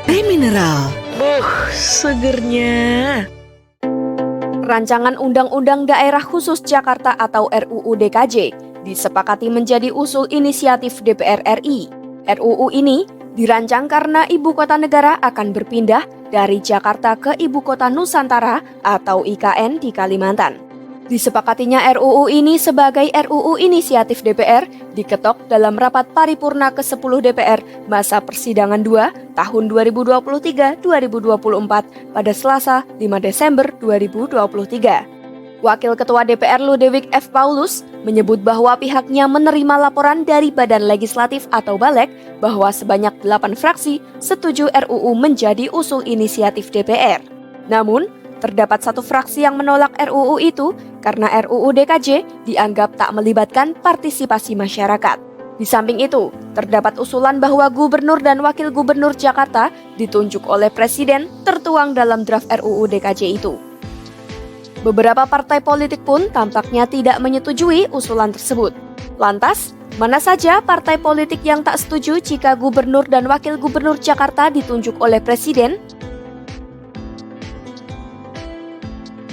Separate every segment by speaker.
Speaker 1: Teh mineral. Segernya.
Speaker 2: Rancangan Undang-Undang Daerah Khusus Jakarta atau RUU DKJ disepakati menjadi usul inisiatif DPR RI. RUU ini dirancang karena ibu kota negara akan berpindah dari Jakarta ke Ibu Kota Nusantara atau IKN di Kalimantan. Disepakatinya RUU ini sebagai RUU inisiatif DPR diketok dalam rapat paripurna ke-10 DPR masa persidangan 2 tahun 2023-2024 pada Selasa 5 Desember 2023. Wakil Ketua DPR Ludewig F. Paulus menyebut bahwa pihaknya menerima laporan dari Badan Legislatif atau BALEK bahwa sebanyak 8 fraksi setuju RUU menjadi usul inisiatif DPR. Namun, terdapat satu fraksi yang menolak RUU itu karena RUU DKJ dianggap tak melibatkan partisipasi masyarakat. Di samping itu, terdapat usulan bahwa Gubernur dan Wakil Gubernur Jakarta ditunjuk oleh Presiden tertuang dalam draft RUU DKJ itu. Beberapa partai politik pun tampaknya tidak menyetujui usulan tersebut. Lantas, mana saja partai politik yang tak setuju jika Gubernur dan Wakil Gubernur Jakarta ditunjuk oleh Presiden?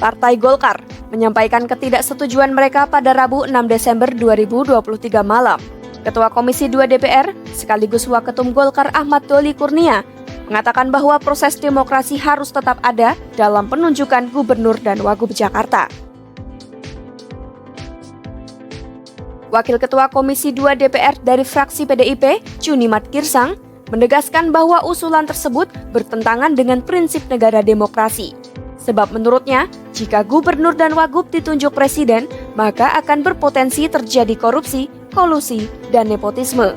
Speaker 2: Partai Golkar menyampaikan ketidaksetujuan mereka pada Rabu 6 Desember 2023 malam. Ketua Komisi 2 DPR, sekaligus Waketum Golkar Ahmad Doli Kurnia, mengatakan bahwa proses demokrasi harus tetap ada dalam penunjukan Gubernur dan Wagub Jakarta. Wakil Ketua Komisi 2 DPR dari fraksi PDIP, Junimat Girsang, menegaskan bahwa usulan tersebut bertentangan dengan prinsip negara demokrasi. Sebab menurutnya, jika Gubernur dan Wagub ditunjuk Presiden, maka akan berpotensi terjadi korupsi, kolusi, dan nepotisme.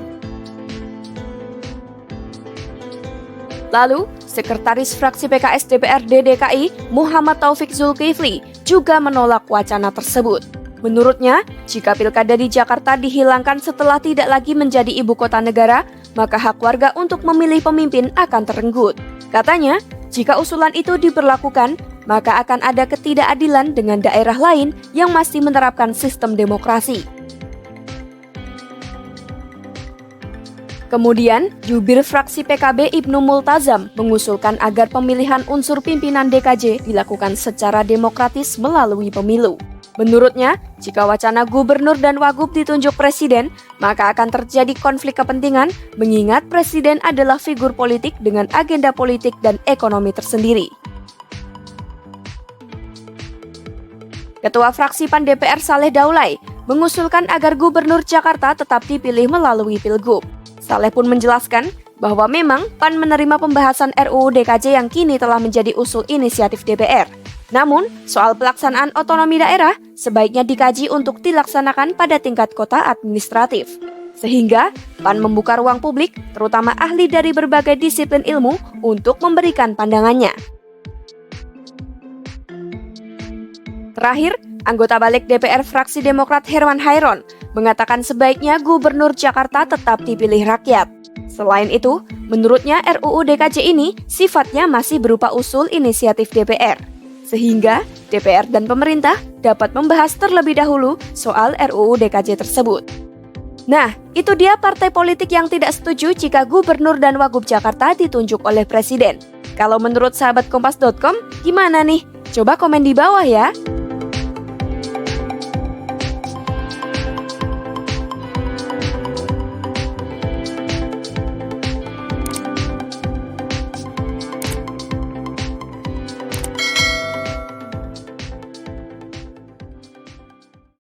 Speaker 2: Lalu, Sekretaris Fraksi PKS DPRD DKI, Muhammad Taufik Zulkifli, juga menolak wacana tersebut. Menurutnya, jika pilkada di Jakarta dihilangkan setelah tidak lagi menjadi ibu kota negara, maka hak warga untuk memilih pemimpin akan terenggut. Katanya, jika usulan itu diberlakukan, maka akan ada ketidakadilan dengan daerah lain yang masih menerapkan sistem demokrasi. Kemudian, jubir fraksi PKB Ibnu Multazam mengusulkan agar pemilihan unsur pimpinan DKJ dilakukan secara demokratis melalui pemilu. Menurutnya, jika wacana Gubernur dan Wagub ditunjuk Presiden, maka akan terjadi konflik kepentingan mengingat Presiden adalah figur politik dengan agenda politik dan ekonomi tersendiri. Ketua fraksi PAN DPR Saleh Daulay mengusulkan agar Gubernur Jakarta tetap dipilih melalui Pilgub. Saleh pun menjelaskan bahwa memang PAN menerima pembahasan RUU DKJ yang kini telah menjadi usul inisiatif DPR. Namun, soal pelaksanaan otonomi daerah sebaiknya dikaji untuk dilaksanakan pada tingkat kota administratif. Sehingga, PAN membuka ruang publik, terutama ahli dari berbagai disiplin ilmu, untuk memberikan pandangannya. Terakhir, anggota balik DPR fraksi Demokrat Herman Hairon mengatakan sebaiknya Gubernur Jakarta tetap dipilih rakyat. Selain itu, menurutnya RUU DKJ ini sifatnya masih berupa usul inisiatif DPR. Sehingga DPR dan pemerintah dapat membahas terlebih dahulu soal RUU DKJ tersebut. Nah, itu dia partai politik yang tidak setuju jika Gubernur dan Wagub Jakarta ditunjuk oleh Presiden. Kalau menurut sahabat Kompas.com, gimana nih? Coba komen di bawah ya.